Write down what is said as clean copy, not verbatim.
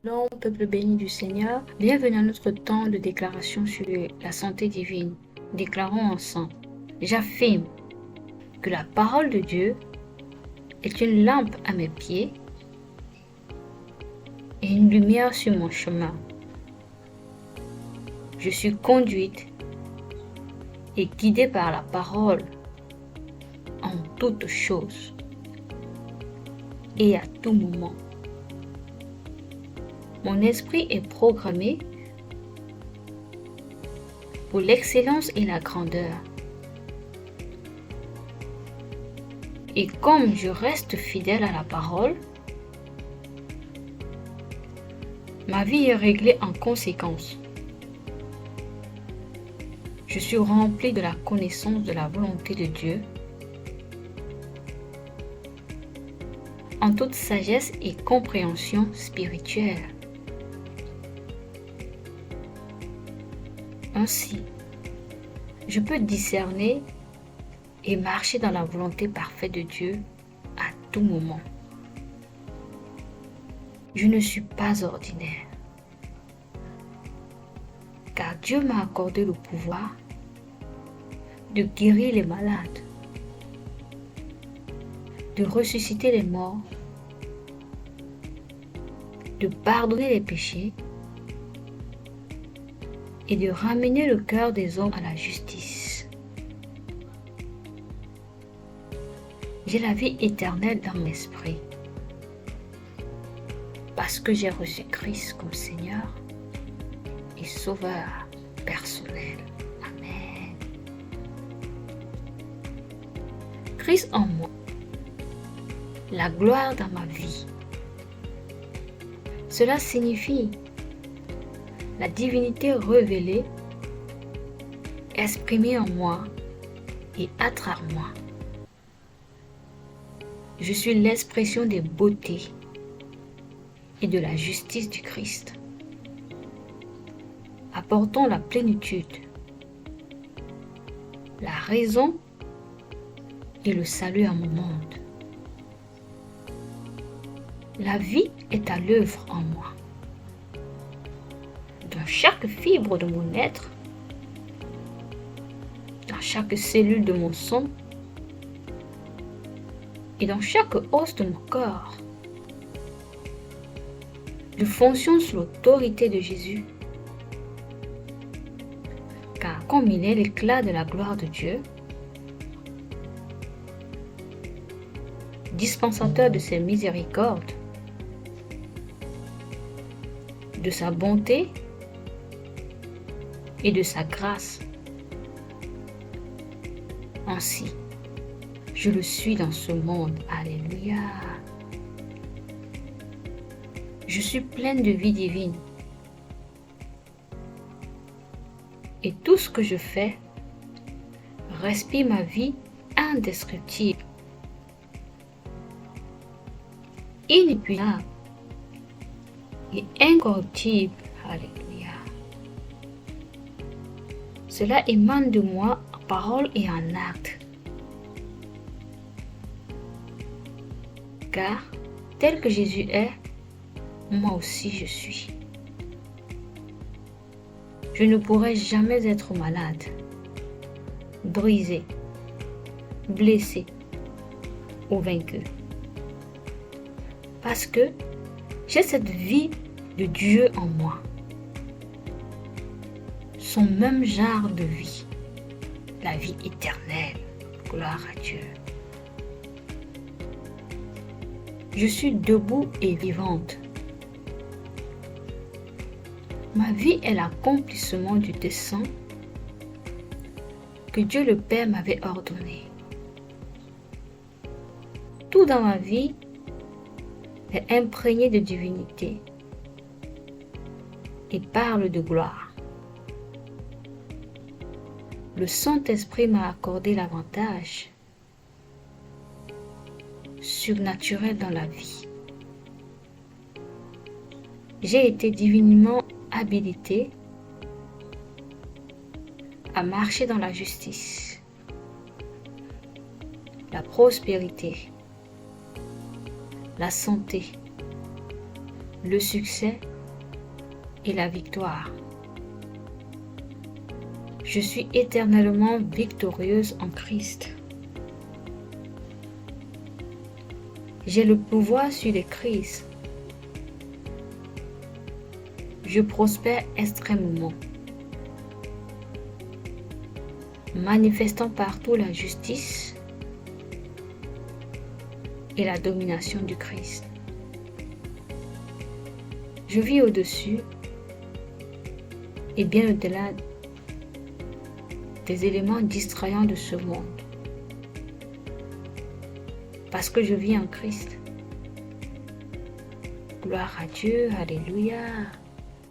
Shalom, peuple béni du Seigneur. Bienvenue à notre temps de déclaration sur la santé divine. Déclarons ensemble. J'affirme que la parole de Dieu est une lampe à mes pieds et une lumière sur mon chemin. Je suis conduite et guidée par la parole en toutes choses et à tout moment. Mon esprit est programmé pour l'excellence et la grandeur. Et comme je reste fidèle à la parole, ma vie est réglée en conséquence. Je suis rempli de la connaissance de la volonté de Dieu en toute sagesse et compréhension spirituelle. Ainsi, je peux discerner et marcher dans la volonté parfaite de Dieu à tout moment. Je ne suis pas ordinaire, car Dieu m'a accordé le pouvoir de guérir les malades, de ressusciter les morts, de pardonner les péchés et de ramener le cœur des hommes à la justice. J'ai la vie éternelle dans mon esprit parce que j'ai reçu Christ comme Seigneur et Sauveur personnel. Amen. Christ en moi, la gloire dans ma vie. Cela signifie la divinité révélée, exprimée en moi et à travers moi. Je suis l'expression des beautés et de la justice du Christ. Apportons la plénitude, la raison et le salut à mon monde. La vie est à l'œuvre en moi. Dans chaque fibre de mon être, dans chaque cellule de mon sang et dans chaque os de mon corps, je fonctionne sous l'autorité de Jésus, car comme il est l'éclat de la gloire de Dieu, dispensateur de ses miséricordes, de sa bonté et de sa grâce. Ainsi, je le suis dans ce monde. Alléluia. Je suis pleine de vie divine. Et tout ce que je fais respire ma vie indestructible, inépuisable et incorruptible. Alléluia. Cela émane de moi en parole et en acte. Car, tel que Jésus est, moi aussi je suis. Je ne pourrai jamais être malade, brisé, blessé ou vaincu. Parce que j'ai cette vie de Dieu en moi. Son même genre de vie, la vie éternelle. Gloire à Dieu. Je suis debout et vivante. Ma vie est l'accomplissement du dessein que Dieu le Père m'avait ordonné. Tout dans ma vie est imprégné de divinité et parle de gloire. Le Saint-Esprit m'a accordé l'avantage surnaturel dans la vie. J'ai été divinement habilité à marcher dans la justice, la prospérité, la santé, le succès et la victoire. Je suis éternellement victorieuse en Christ. J'ai le pouvoir sur les crises. Je prospère extrêmement, manifestant partout la justice et la domination du Christ. Je vis au-dessus et bien au-delà des éléments distrayants de ce monde. Parce que je vis en Christ. Gloire à Dieu, alléluia.